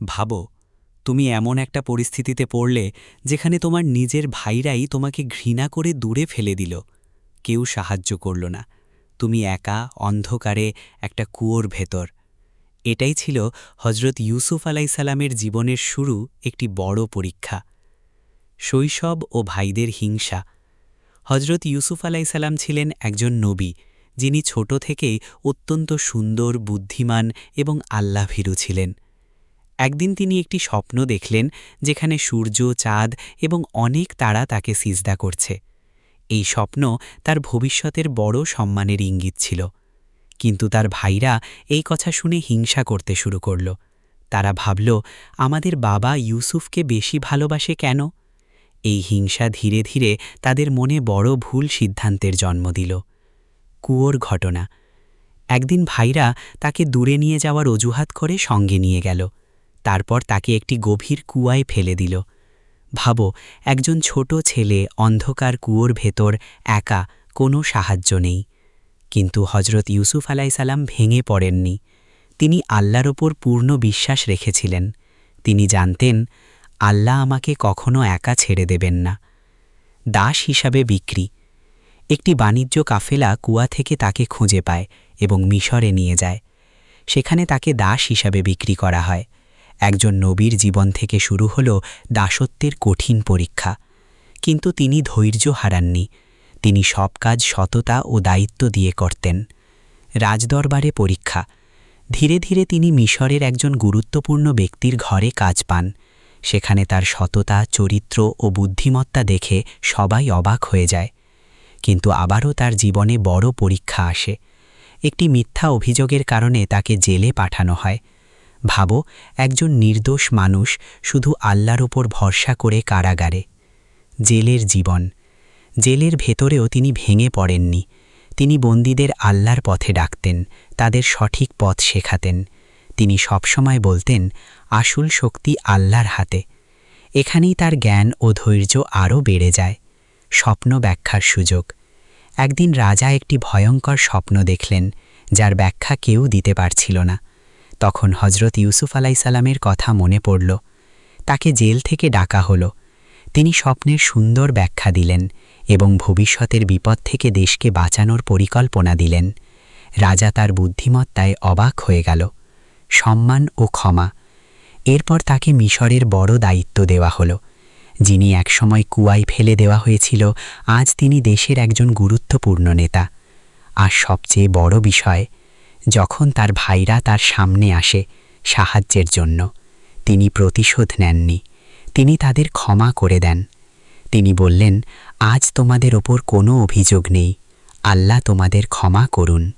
ভাবো, তুমি এমন একটা পরিস্থিতিতে পড়লে যেখানে তোমার নিজের ভাইরাই তোমাকে ঘৃণা করে দূরে ফেলে দিল। কেউ সাহায্য করল না, তুমি একা অন্ধকারে একটা কুয়োর ভেতর। এটাই ছিল হজরত ইউসুফ আলাইসাল্লামের জীবনের শুরু একটি বড় পরীক্ষা। শৈশব ও ভাইদের হিংসা। হজরত ইউসুফ আলাইসাল্লাম ছিলেন একজন নবী, যিনি ছোট থেকেই অত্যন্ত সুন্দর, বুদ্ধিমান এবং আল্লাহভীরু ছিলেন। একদিন তিনি একটি স্বপ্ন দেখলেন যেখানে সূর্য, চাঁদ এবং অনেক তারা তাকে সিজদা করছে। এই স্বপ্ন তার ভবিষ্যতের বড় সম্মানের ইঙ্গিত ছিল। কিন্তু তার ভাইরা এই কথা শুনে হিংসা করতে শুরু করল। তারা ভাবল, আমাদের বাবা ইউসুফকে বেশি ভালোবাসে কেন? এই হিংসা ধীরে ধীরে তাদের মনে বড় ভুল সিদ্ধান্তের জন্ম দিল। কুয়োর ঘটনা। একদিন ভাইরা তাকে দূরে নিয়ে যাওয়ার অজুহাত করে সঙ্গে নিয়ে গেল। তারপর তাকে একটি গভীর কুয়ায় ফেলে দিল। ভাবো, একজন ছোট ছেলে অন্ধকার কুয়োর ভেতর, একা, কোনো সাহায্য নেই। কিন্তু হজরত ইউসুফ আলাইসাল্লাম ভেঙে পড়েননি। তিনি আল্লাহর ওপর পূর্ণ বিশ্বাস রেখেছিলেন। তিনি জানতেন, আল্লাহ আমাকে কখনো একা ছেড়ে দেবেন না। দাস হিসাবে বিক্রি। একটি বাণিজ্য কাফেলা কুয়া থেকে তাকে খুঁজে পায় এবং মিশরে নিয়ে যায়। সেখানে তাকে দাস হিসাবে বিক্রি করা হয়। একজন নবীর জীবন থেকে শুরু হল দাসত্বের কঠিন পরীক্ষা। কিন্তু তিনি ধৈর্য হারাননি। তিনি সব কাজ সততা ও দায়িত্ব দিয়ে করতেন। রাজদরবারে পরীক্ষা। ধীরে ধীরে তিনি মিশরের একজন গুরুত্বপূর্ণ ব্যক্তির ঘরে কাজ পান। সেখানে তার সততা, চরিত্র ও বুদ্ধিমত্তা দেখে সবাই অবাক হয়ে যায়। কিন্তু আবারও তার জীবনে বড় পরীক্ষা আসে। একটি মিথ্যা অভিযোগের কারণে তাকে জেলে পাঠানো হয়। ভাবো, একজন নির্দোষ মানুষ শুধু আল্লাহর ওপর ভরসা করে কারাগারে। জেলের জীবন। জেলের ভেতরেও তিনি ভেঙে পড়েননি। তিনি বন্দীদের আল্লাহর পথে ডাকতেন, তাদের সঠিক পথ শেখাতেন। তিনি সবসময় বলতেন, আসল শক্তি আল্লাহর হাতে। এখানেই তার জ্ঞান ও ধৈর্য আরও বেড়ে যায়। স্বপ্ন ব্যাখ্যার সুযোগ। একদিন রাজা একটি ভয়ঙ্কর স্বপ্ন দেখলেন, যার ব্যাখ্যা কেউ দিতে পারছিল না। তখন হজরত ইউসুফ আলাইসাল্লামের কথা মনে পড়ল। তাকে জেল থেকে ডাকা হলো। তিনি স্বপ্নের সুন্দর ব্যাখ্যা দিলেন এবং ভবিষ্যতের বিপদ থেকে দেশকে বাঁচানোর পরিকল্পনা দিলেন। রাজা তার বুদ্ধিমত্তায় অবাক হয়ে গেল। সম্মান ও ক্ষমা। এরপর তাকে মিশরের বড় দায়িত্ব দেওয়া হলো। যিনি একসময় কুয়ায় ফেলে দেওয়া হয়েছিল, আজ তিনি দেশের একজন গুরুত্বপূর্ণ নেতা। আর সবচেয়ে বড় বিষয়, যখন তার ভাইরা তার সামনে আসে সাহায্যের জন্য, তিনি প্রতিশোধ নেননি। তিনি তাদের ক্ষমা করে দেন। তিনি বললেন, আজ তোমাদের ওপর কোনো অভিযোগ নেই, আল্লাহ তোমাদের ক্ষমা করুন।